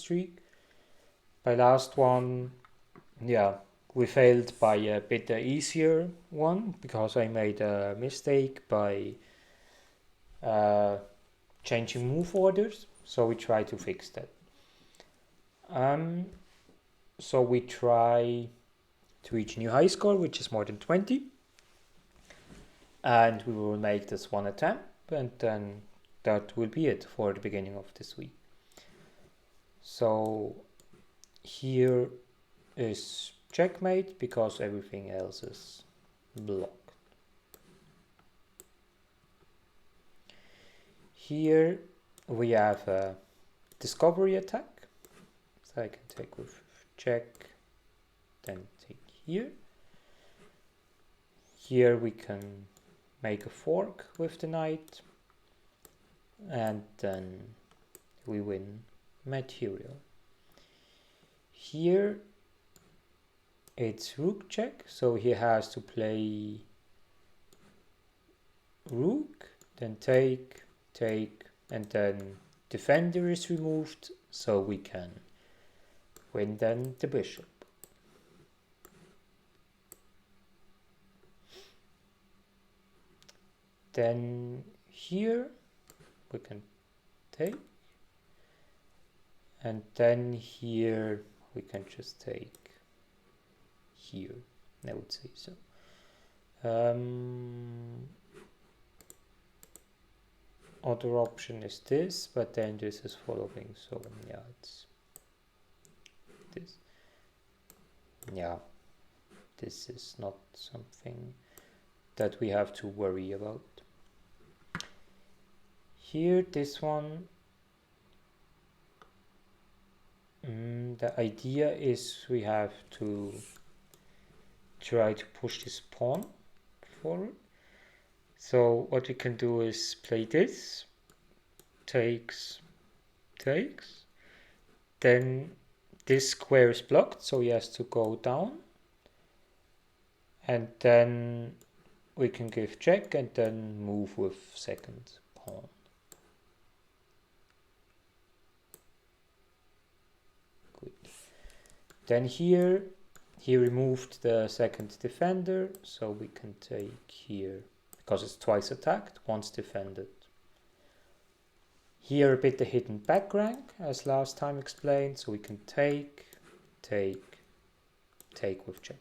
streak. My last one, yeah, we failed by a bit easier one because I made a mistake by changing move orders. So we try to fix that. So we try to reach a new high score, which is more than 20. And we will make this one attempt, and then that will be it for the beginning of this week. So here is checkmate because everything else is blocked. Here we have a discovery attack. So I can take with check, then take here. Here we can make a fork with the knight, and then we win material. Here it's rook check, so he has to play rook, then take, and then defender is removed, so we can win then the bishop. Then here we can take, and then here we can just take here, I would say so. Other option is this, but then this is following, so yeah, it's this. Yeah, this is not something that we have to worry about. Here, this one, the idea is we have to try to push this pawn forward. So what we can do is play this, takes, then this square is blocked, so he has to go down, and then we can give check and then move with second pawn. Good. Then here he removed the second defender, so we can take here, because it's twice attacked, once defended. Here a bit the hidden back rank, as last time explained, so we can take with check.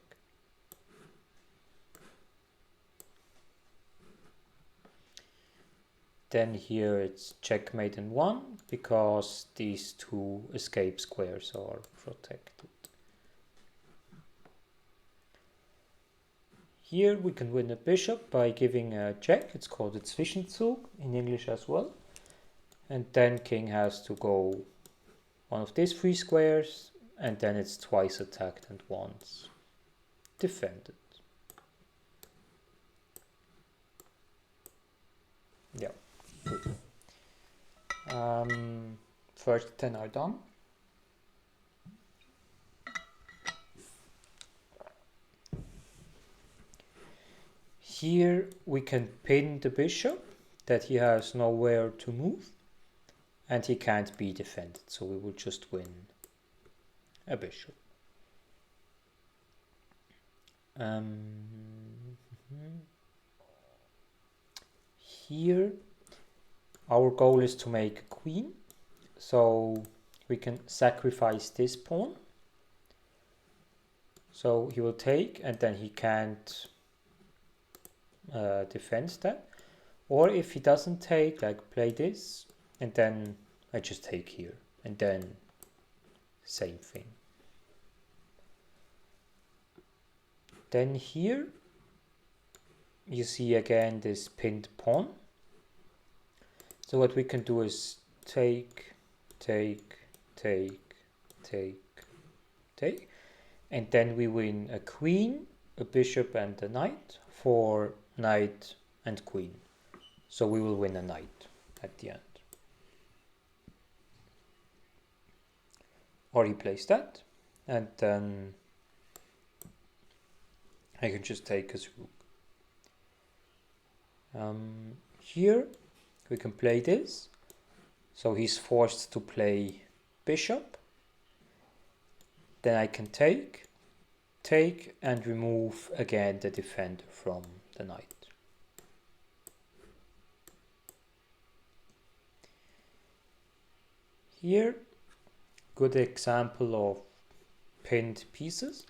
Then here it's checkmate in 1, because these two escape squares are protected. Here we can win a bishop by giving a check, it's called a Zwischenzug in English as well. And then king has to go one of these 3 squares, and then it's twice attacked and once defended. Yeah, good. First 10 are done. Here we can pin the bishop, that he has nowhere to move, and he can't be defended, so we will just win a bishop. Here our goal is to make a queen, so we can sacrifice this pawn. So he will take, and then he can't defend that. Or if he doesn't take, like play this, and then I just take here, and then same thing. Then here you see again this pinned pawn. So what we can do is take, and then we win a queen, a bishop and a knight for knight and queen. So we will win a knight at the end. Or he plays that, and then I can just take his rook. Here we can play this, so he's forced to play bishop, Then I can take, and remove again the defender from the knight. Here, good example of pinned pieces.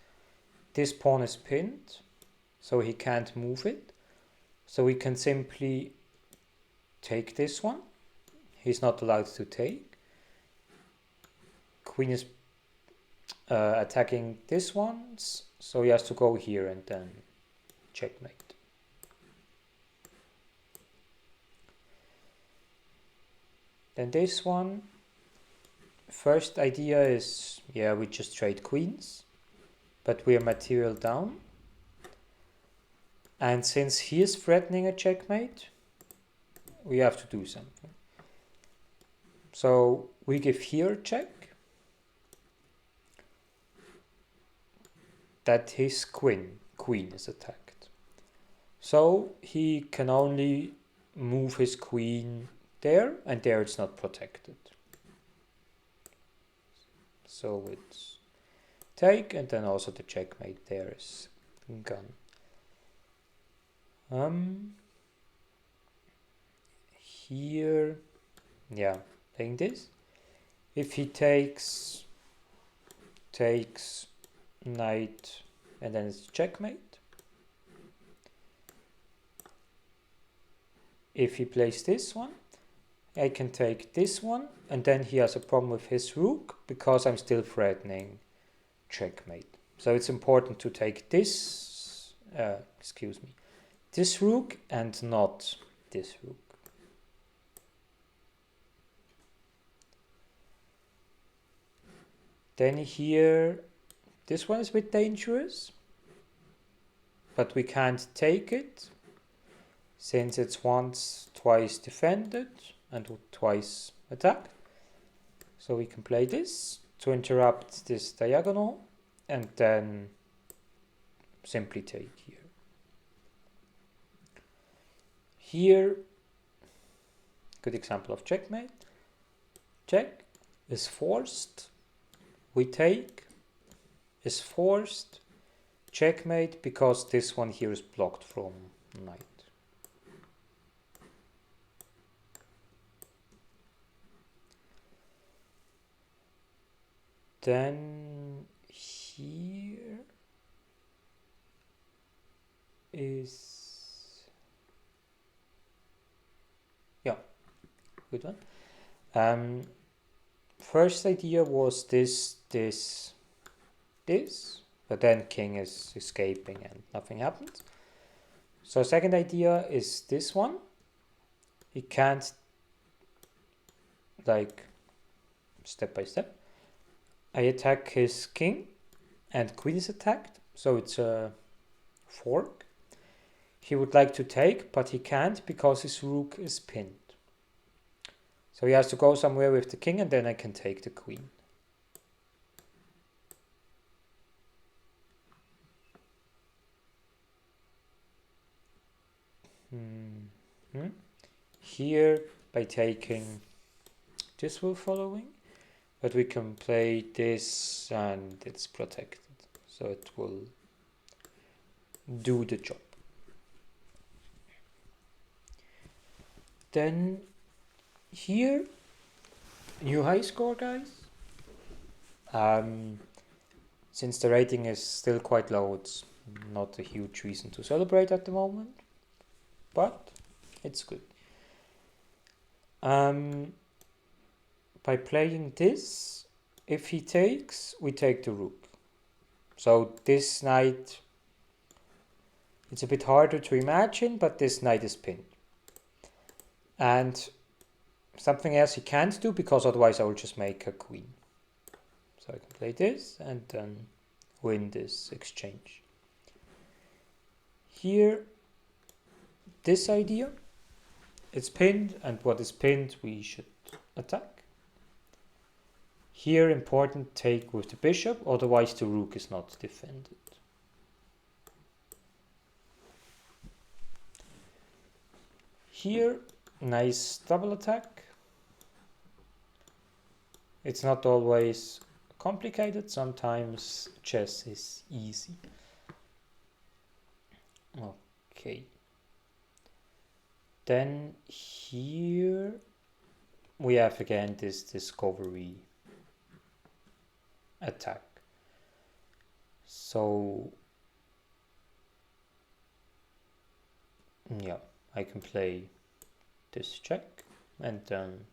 This pawn is pinned, so he can't move it. So we can simply take this one. He's not allowed to take. Queen is attacking this one, so he has to go here and then checkmate. Then this one, first idea is, yeah, we just trade queens, but we are material down. And since he is threatening a checkmate, we have to do something. So we give here a check, that his queen is attacked. So he can only move his queen there, and there it's not protected. So it's take, and then also the checkmate there is gone. Here, yeah, playing this. If he takes knight, and then it's checkmate. If he plays this one, I can take this one, and then he has a problem with his rook because I'm still threatening checkmate. So it's important to take this, this rook and not this rook. Then here, this one is a bit dangerous, but we can't take it since it's twice defended and twice attacked. So we can play this to interrupt this diagonal and then simply take here. Here, good example of checkmate. Check is forced. We take is forced. Checkmate because this one here is blocked from knight. Then here is, yeah, good one. First idea was this, but then king is escaping and nothing happens. So second idea is this one. He can't, like, step by step. I attack his king and queen is attacked, so it's a fork. He would like to take, but he can't because his rook is pinned. So he has to go somewhere with the king, and then I can take the queen. Here, by taking, this will following, but we can play this and it's protected, so it will do the job. Then here, new high score, guys. Since the rating is still quite low, it's not a huge reason to celebrate at the moment, but it's good. By playing this, if he takes, we take the rook. So this knight, it's a bit harder to imagine, but this knight is pinned. And something else he can't do, because otherwise I will just make a queen. So I can play this and then win this exchange. Here, this idea, it's pinned, and what is pinned we should attack. Here, important, take with the bishop, otherwise the rook is not defended. Here, nice double attack. It's not always complicated, sometimes chess is easy. Okay. Then here we have again this discovery attack. So yeah, I can play this check and then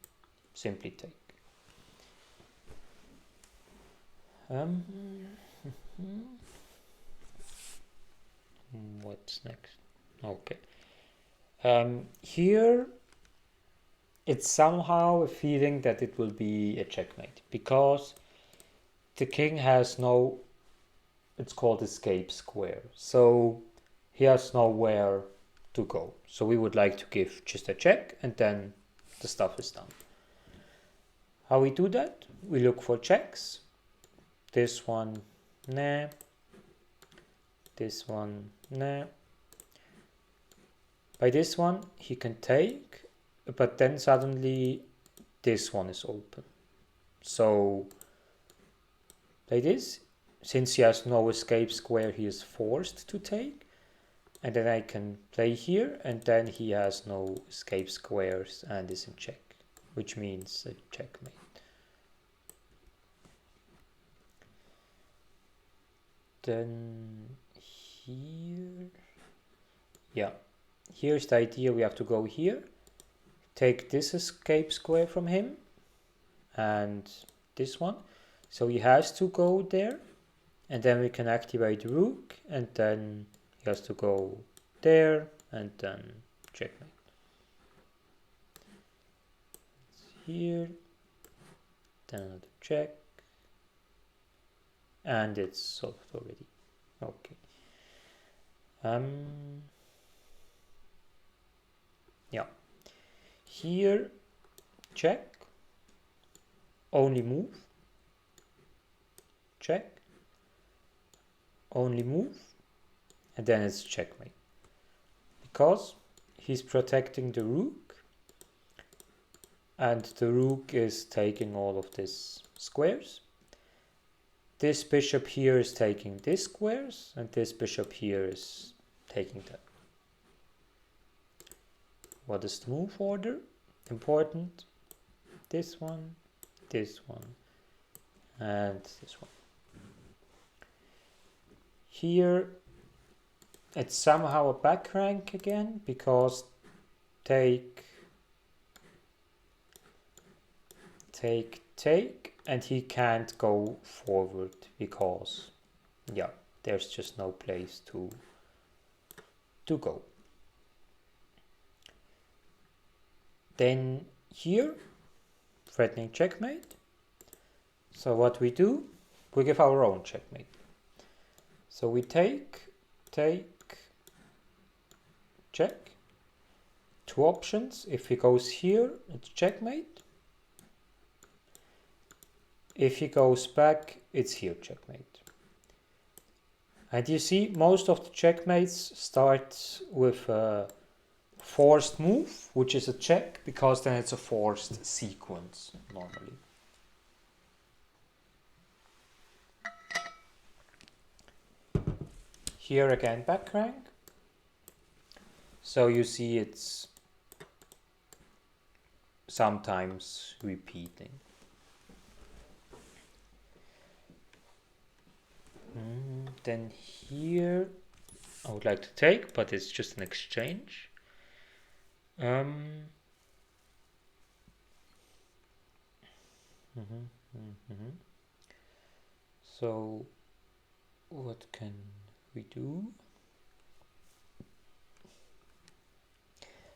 simply take. What's next? Okay. Here it's somehow a feeling that it will be a checkmate because the king has no, it's called escape square, so he has nowhere to go. So we would like to give just a check and then the stuff is done. How we do that? We look for checks. This one, nah. This one, nah. By this one, he can take, but then suddenly this one is open. So like this, since he has no escape square, he is forced to take. And then I can play here, and then he has no escape squares and is in check, which means a checkmate. Then here, yeah, here's the idea. We have to go here, take this escape square from him, and this one. So he has to go there, and then we can activate rook, and then he has to go there, and then checkmate. It's here, then another check, and it's solved already. Okay. Yeah. Here, check, only move, check, only move, and then it's checkmate. Because he's protecting the rook, and the rook is taking all of these squares. This bishop here is taking these squares, and this bishop here is taking that. What is the move order? Important. This one, and this one. Here it's somehow a back rank again, because take, and he can't go forward because, yeah, there's just no place to go. Then here, threatening checkmate. So what we do, we give our own checkmate. So we take, check. Two options. If he goes here, it's checkmate. If he goes back, it's here checkmate. And you see, most of the checkmates start with a forced move, which is a check, because then it's a forced sequence normally. Here again, back rank. So you see it's sometimes repeating. Then here I would like to take, but it's just an exchange. So what can we do?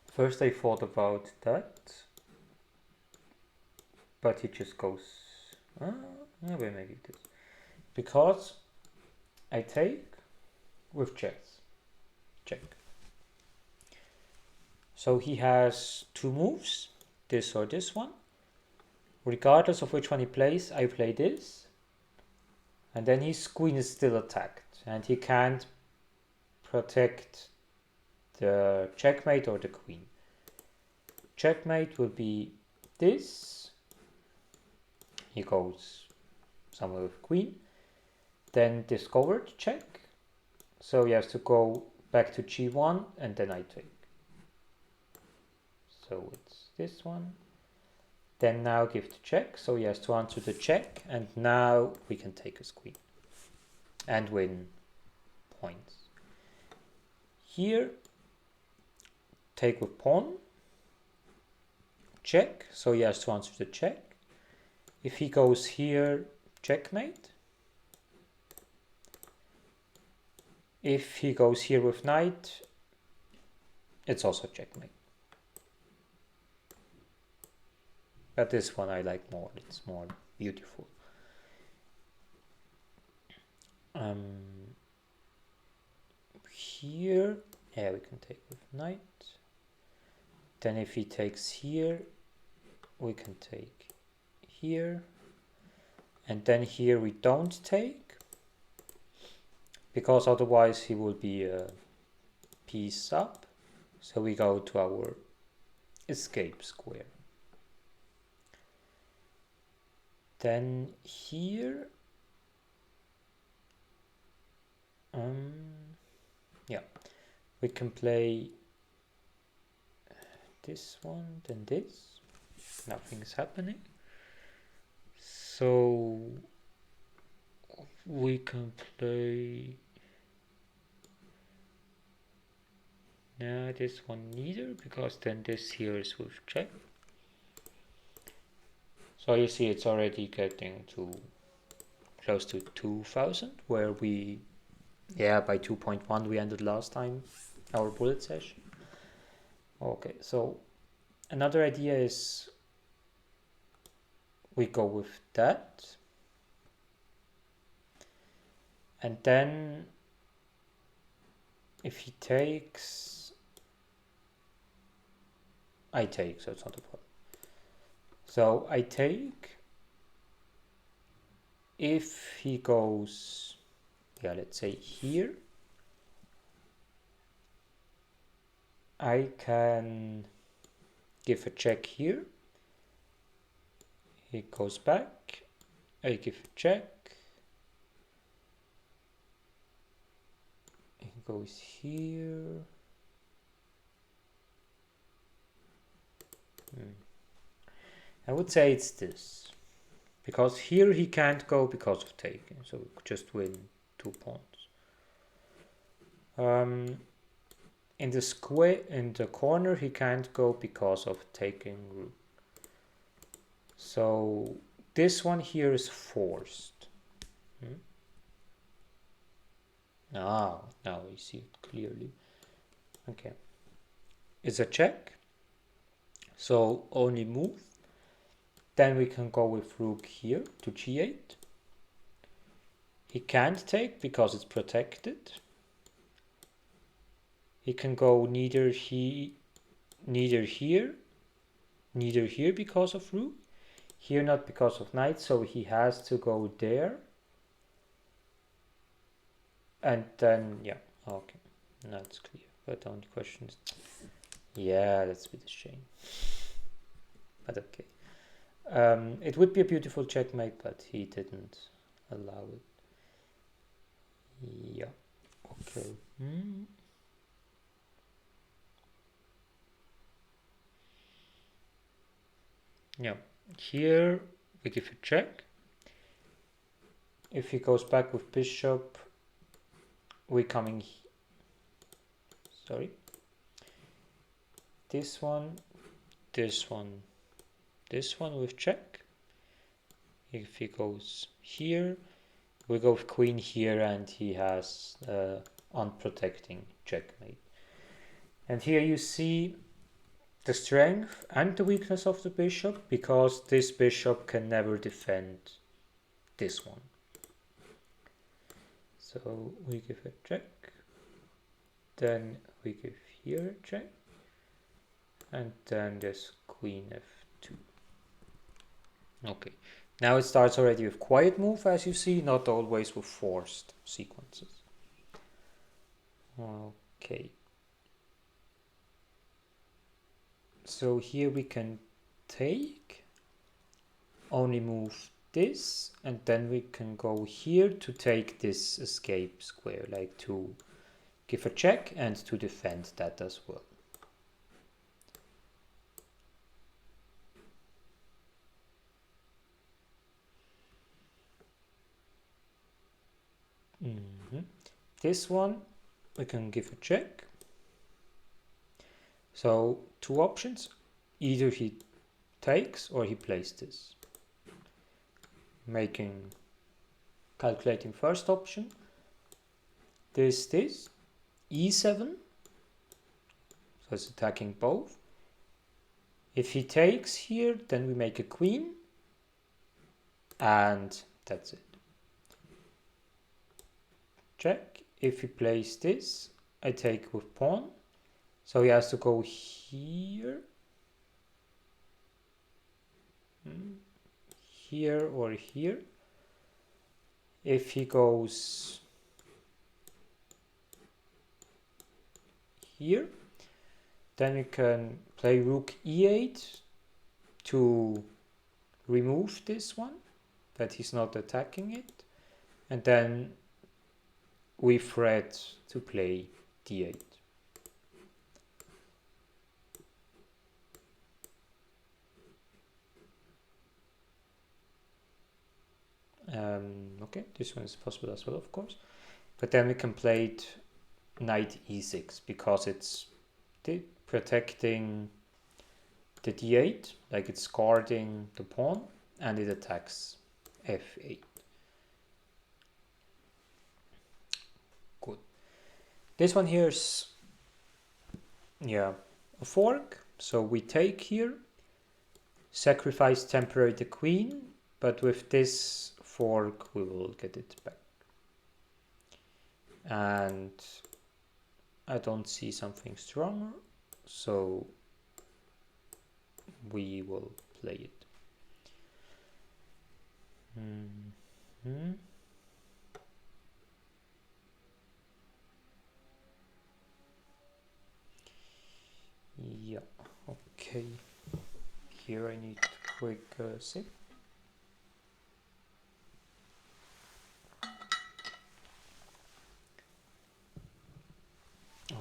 First I thought about that, but it just goes, yeah, well, maybe it is. Because I take with chess, check. So he has two moves, this or this one. Regardless of which one he plays, I play this. And then his queen is still attacked, and he can't protect the checkmate or the queen. Checkmate will be this. He goes somewhere with queen. Then discovered check. So he has to go back to g1 and then I take. So it's this one. Then now give the check. So he has to answer the check. And now we can take his queen and win points. Here, take with pawn. Check. So he has to answer the check. If he goes here, checkmate. If he goes here with knight, it's also checkmate. But this one I like more, it's more beautiful. Here, yeah, we can take with knight. Then if he takes here, we can take here. And then here we don't take, because otherwise he will be a piece up. So we go to our escape square. Then here, yeah, we can play this one, then this. Nothing's happening. So we can play, no, this one neither, because then this here is with check. So you see it's already getting to close to 2000, where we, yeah, by 2.1 we ended last time our bullet session. Okay, so another idea is we go with that. And then if he takes, I take, so it's not a problem. So I take, if he goes, yeah, let's say here, I can give a check here. He goes back, I give a check. He goes here. I would say it's this, because here he can't go because of taking, so we could just win 2 pawns. In the square, in the corner, he can't go because of taking rook. So this one here is forced. Now we see it clearly. Okay, it's a check. So only move. Then we can go with rook here to g8. He can't take because it's protected. He can go neither here, neither here because of rook. Here not because of knight, so he has to go there. And then, yeah, okay, that's clear. But the only question is, yeah, that's a bit a shame. But okay. It would be a beautiful checkmate, but he didn't allow it. Yeah, okay. Yeah, here we give a check. If he goes back with bishop, we coming, sorry, this one with check. If he goes here, we go with queen here, and he has unprotecting checkmate. And here you see the strength and the weakness of the bishop, because this bishop can never defend this one. So we give a check, then we give here a check, and then this queen f2. Okay, now it starts already with quiet move, as you see, not always with forced sequences. Okay, so here we can take, only move this, and then we can go here to take this escape square, like to give a check and to defend that as well. This one we can give a check. So two options, either he takes or he plays this. Calculating first option, this e7, so it's attacking both. If he takes here, then we make a queen, and that's it. Check. If he plays this, I take with pawn, so he has to go here, here or here. If he goes here, then we can play rook e8 to remove this one, that he's not attacking it, and then we threat to play d8. Okay, this one is possible as well, of course, but then we can play it knight e6 because it's protecting the d8, like it's guarding the pawn, and it attacks f8. Good. This one here is, yeah, a fork, so we take here, sacrifice temporarily the queen, but with this fork we will get it back. And I don't see something stronger, so we will play it. Yeah, okay. Here I need a quick sip.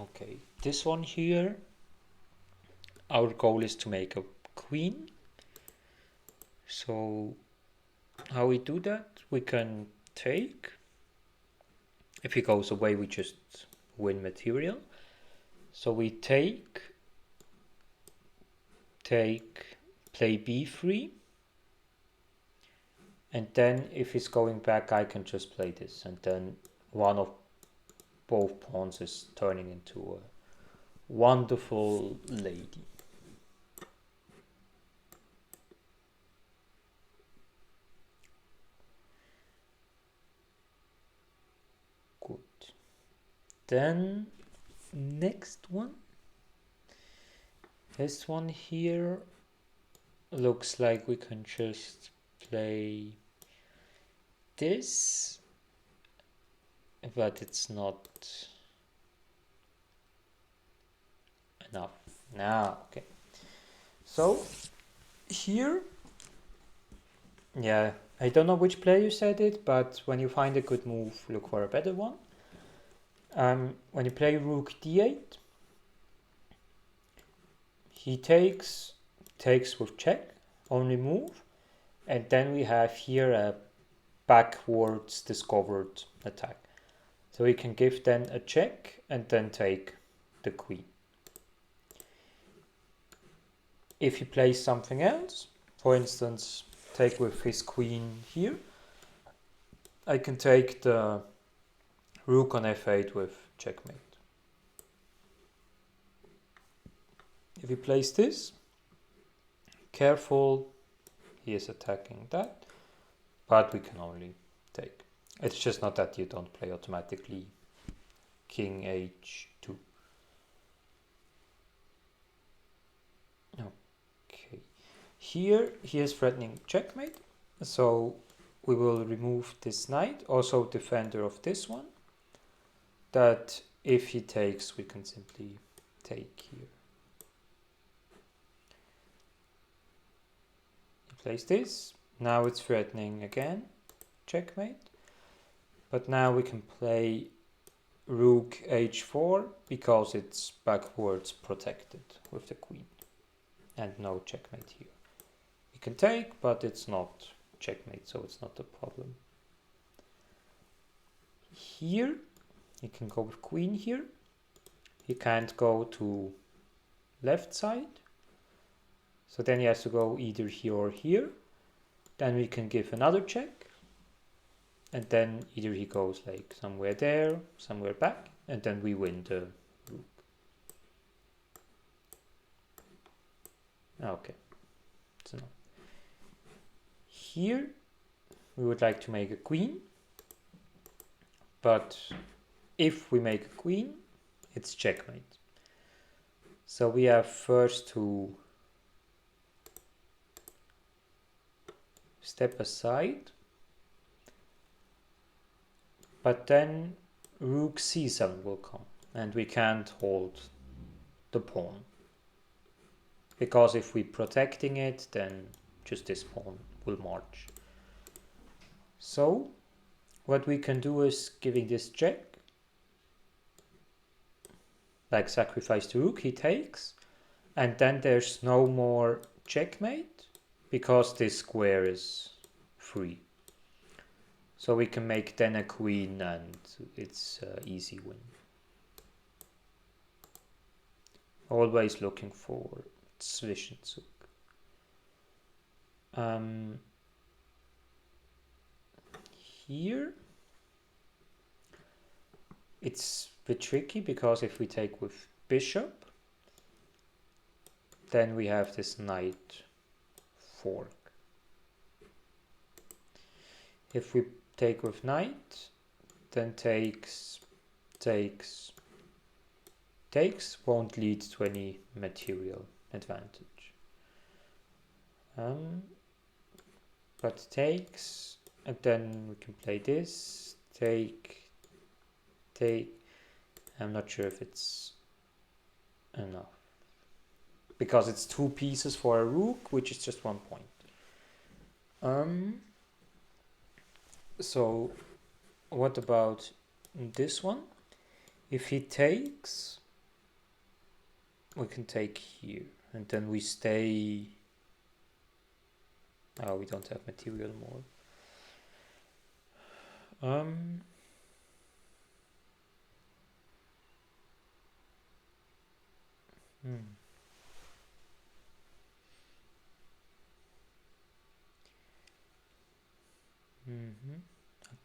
Okay, this one here, our goal is to make a queen. So how we do that? We can take. If he goes away, we just win material. So we take, play b3, and then if he's going back, I can just play this, and then one of both pawns is turning into a wonderful lady. Good. Then next one, this one here looks like we can just play this, but it's not enough. Now, okay. So here, yeah, I don't know which player said it, but when you find a good move, look for a better one. When you play rook d8, he takes with check, only move, and then we have here a backwards discovered attack. So we can give then a check and then take the queen. If he plays something else, for instance, take with his queen here, I can take the rook on f8 with checkmate. If he plays this, careful, he is attacking that, but we can only take. It's just not that you don't play automatically king h2. Okay, here he is threatening checkmate, so we will remove this knight, also defender of this one, that if he takes we can simply take here. He plays this, Now it's threatening again, checkmate. But now we can play rook h4 because it's backwards protected with the queen. And no checkmate here. You can take, but it's not checkmate, so it's not a problem. Here, you can go with queen here. He can't go to left side. So then he has to go either here or here. Then we can give another check. And then either he goes like somewhere there, somewhere back, and then we win the rook. Okay, so now here we would like to make a queen, but if we make a queen, it's checkmate. So we have first to step aside, but then rook c7 will come, and we can't hold the pawn. Because if we're protecting it, then just this pawn will march. So what we can do is giving this check, like sacrifice the rook, he takes, and then there's no more checkmate because this square is free. So we can make then a queen and it's an easy win. Always looking for Zwischenzug. Here it's a bit tricky because if we take with bishop, then we have this knight fork. If we take with knight, then takes won't lead to any material advantage. But takes, and then we can play this, take. I'm not sure if it's enough. Because it's 2 pieces for a rook, which is just 1 point. So what about this one? If he takes, we can take here, and then we stay. Oh, we don't have material more.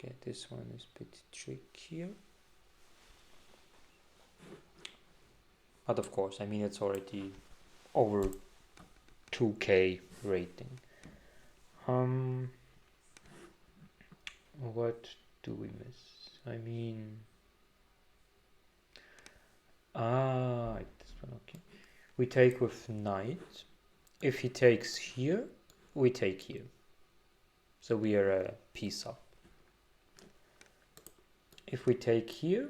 Okay, this one is a bit trickier. But of course, I mean, it's already over 2K rating. What do we miss? I mean, this one, okay. We take with knight. If he takes here, we take here. So we are a piece up. If we take here,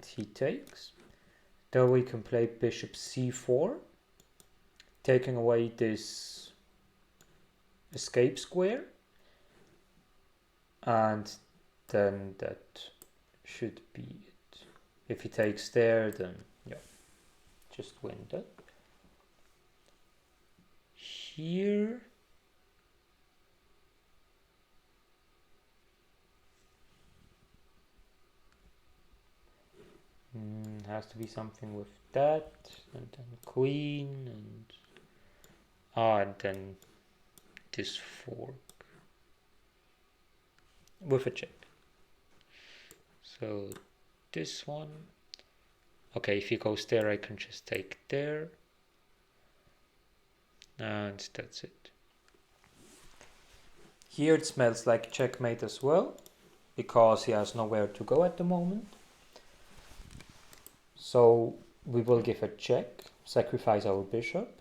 he takes. Then we can play bishop c4, taking away this escape square. And then that should be it. If he takes there, then yeah, just win that. Here, has to be something with that, and then queen, and then this fork with a check. So this one, okay, if he goes there, I can just take there, and that's it. Here it smells like checkmate as well, because he has nowhere to go at the moment. So we will give a check, sacrifice our bishop.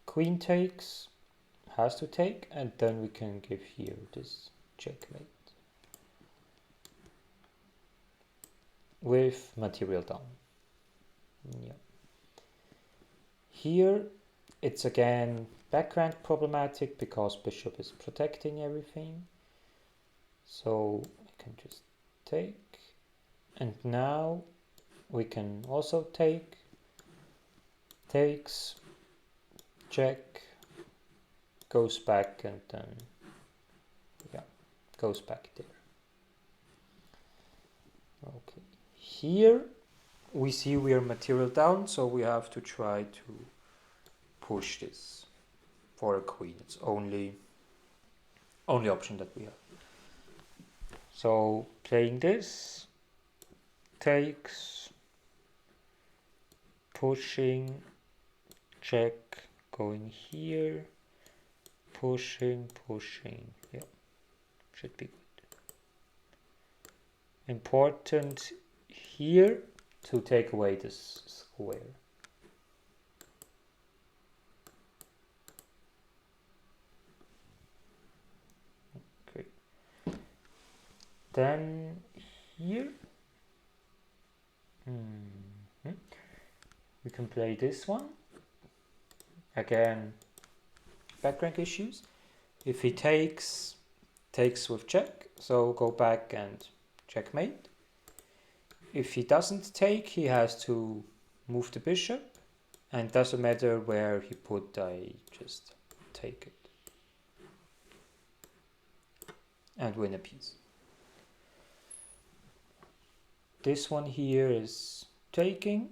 Queen takes, has to take, and then we can give here this checkmate with material down. Yeah. Here It's again background problematic because bishop is protecting everything. So I can just take, and now we can also take, takes, check, goes back, and then yeah, goes back there. Okay, here we see we are material down, so we have to try to push this for a queen. It's only option that we have. So playing this, takes, pushing, check, going here, pushing, yeah, should be good. Important here to take away this square. Okay. Then here, we can play this one. Again, back rank issues. If he takes with check, so go back and checkmate. If he doesn't take, he has to move the bishop, and doesn't matter where he put, I just take it and win a piece. This one here is taking,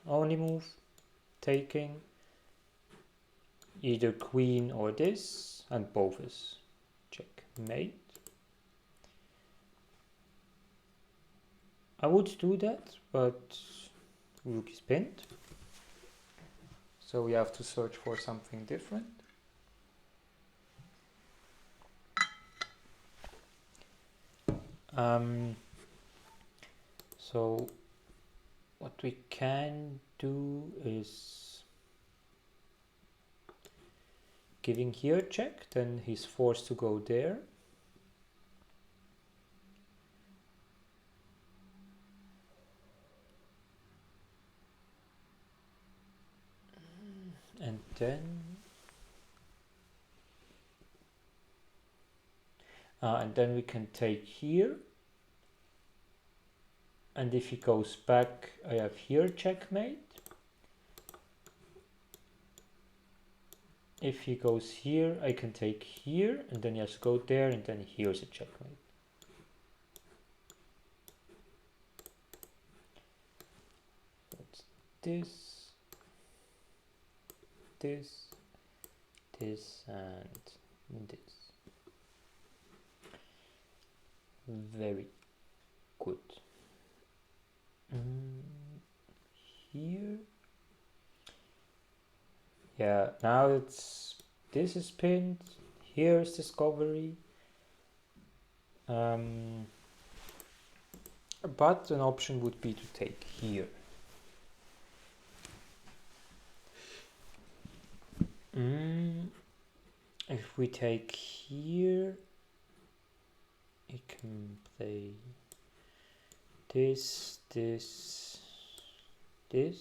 only move, taking, either queen or this, and both is checkmate. I would do that, but rook is pinned, so we have to search for something different. So what we can do is giving here check, then he's forced to go there. And then we can take here, and if he goes back, I have here checkmate. If he goes here, I can take here, and then he has to go there, and then here's a checkmate. That's this, and this. Very good. Here, yeah, now it's, this is pinned, here is discovery, but an option would be to take here. If we take here, you can play this, this, this,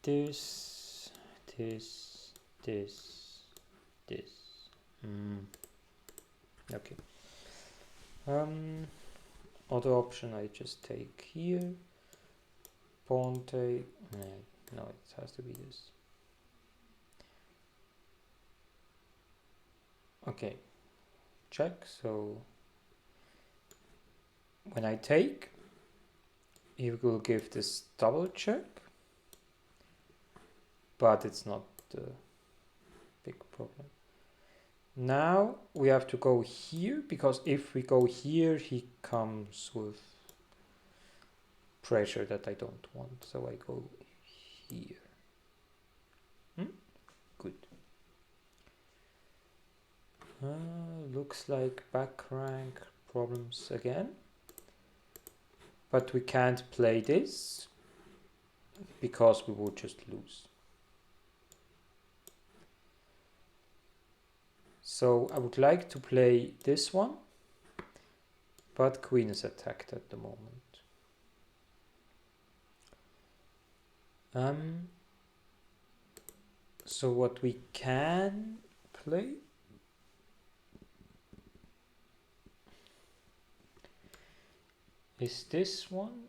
this, this, this, this. Okay. Other option, I just take here, pawn take, no, it has to be this. Okay, check, so when I take, he will give this double check, but it's not the big problem. Now we have to go here, because if we go here, he comes with pressure that I don't want, so I go here. Good. Looks like back rank problems again, but we can't play this because we will just lose. So I would like to play this one, but queen is attacked at the moment. So what we can play is this one.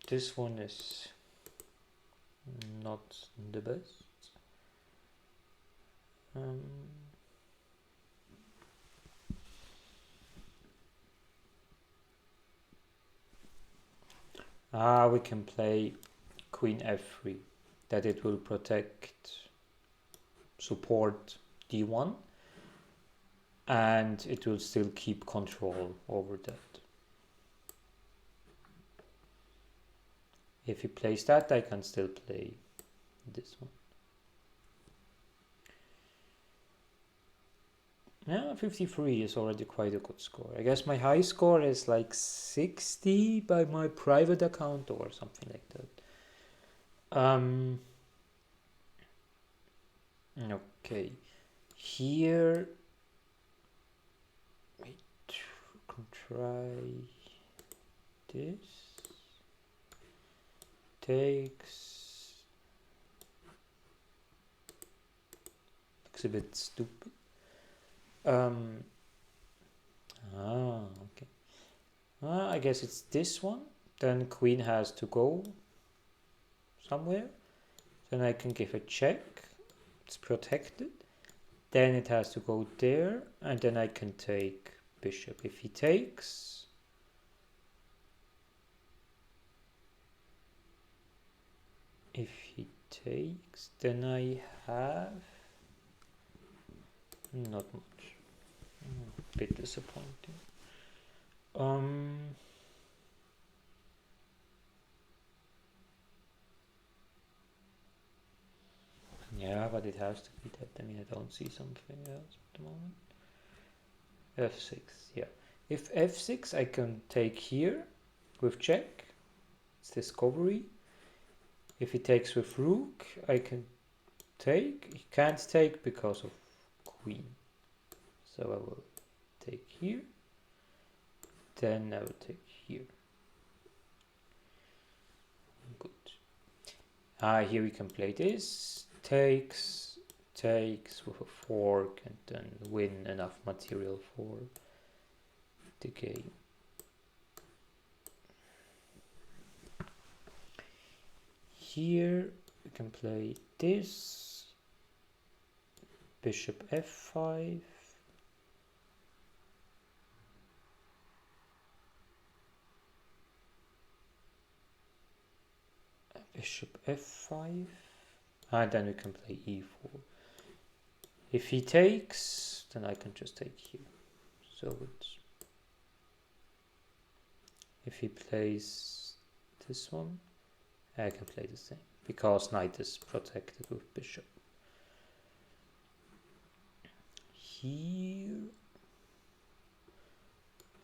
This one is not the best. We can play Queen F3, that it will support D1, and it will still keep control over that. If he plays that, I can still play this one. Yeah, 53 is already quite a good score. I guess my high score is like 60 by my private account or something like that. Okay, here we can try this. Takes. Looks a bit stupid. Okay. I guess it's this one. Then queen has to go somewhere. Then I can give a check. It's protected. Then it has to go there, and then I can take bishop. If he takes, then I have not much. A bit disappointing. Yeah, but it has to be that. I mean, I don't see something else at the moment. F6, yeah. If F6, I can take here with check. It's discovery. If he takes with rook, I can take. He can't take because of queen. So I will take here. Then I will take here. Good. Here we can play this. Takes with a fork, and then win enough material for the game. Here we can play this. Bishop f5. Bishop f5. And then we can play e4. If he takes, then I can just take here. So it's, if he plays this one, I can play the same, because knight is protected with bishop. Here,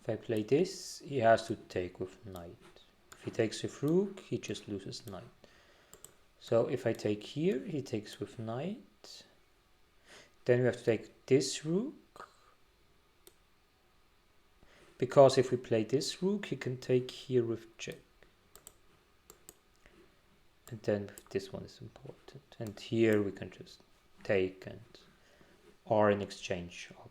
if I play this, he has to take with knight. If he takes with rook, he just loses knight. So if I take here, he takes with knight. Then we have to take this rook. Because if we play this rook, he can take here with check. And then this one is important. And here we can just take and or in exchange up.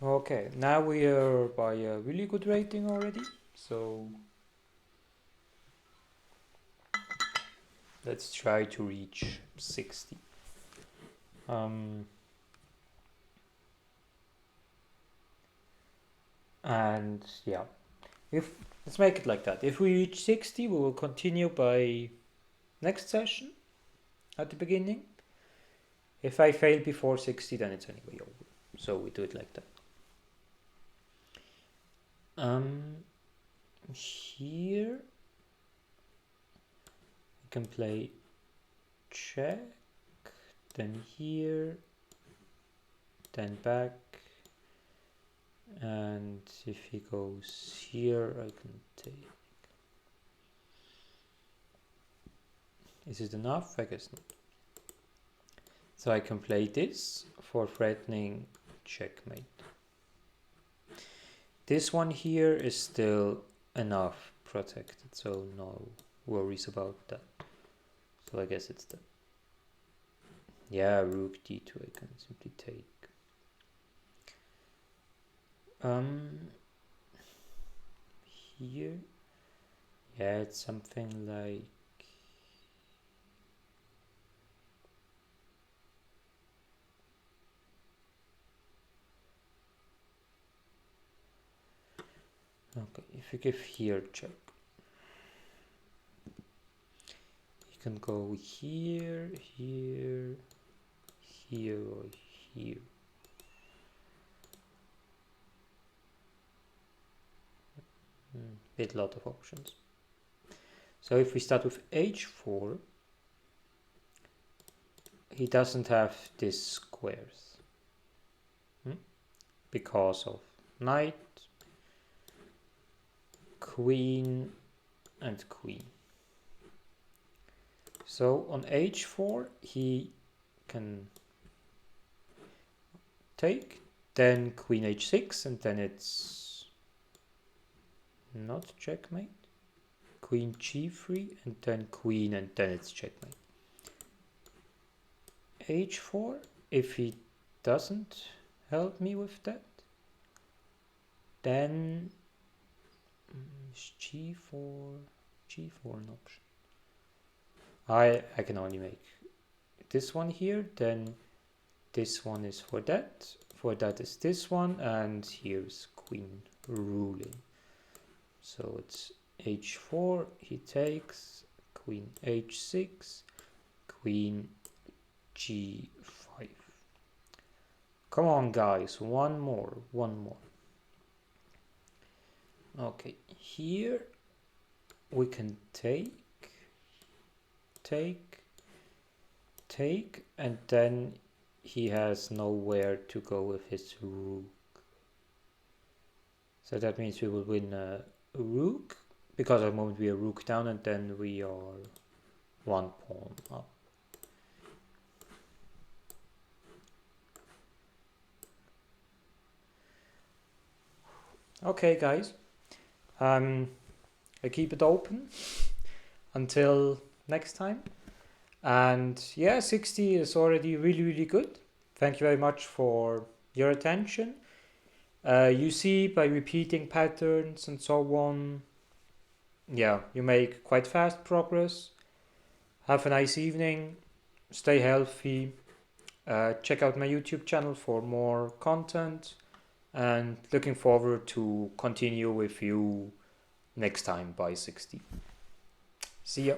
Okay, now we are by a really good rating already. So let's try to reach 60. And yeah, let's make it like that. If we reach 60, we will continue by next session at the beginning. If I fail before 60, then it's anyway over. So we do it like that. Here we can play check, then here, then back, and if he goes here, I can take. Is it enough? I guess not. So I can play this for threatening checkmate. this one here is still enough protected, so no worries about that. So I guess it's the, yeah, rook d2, I can simply take. Here, yeah, it's something like, okay, if you give here check, you can go here, here, here, or here. With a lot of options. So if we start with h4, he doesn't have these squares because of knight, queen, and queen. So on h4 he can take, then queen h6, and then it's not checkmate, queen g3, and then queen, and then it's checkmate. h4, if he doesn't help me with that, then is g4 an option? I can only make this one here, then this one is for that is this one, and here's queen ruling. So it's h4, he takes, queen h6, queen g5. Come on guys, one more. Okay, here we can take, and then he has nowhere to go with his rook. So that means we will win a rook, because at the moment we are rook down, and then we are one pawn up. Okay guys, I keep it open until next time. And yeah, 60 is already really good. Thank you very much for your attention. You see, by repeating patterns and so on, yeah, you make quite fast progress. Have a nice evening, stay healthy, check out my YouTube channel for more content, and looking forward to continue with you next time by 60. See ya.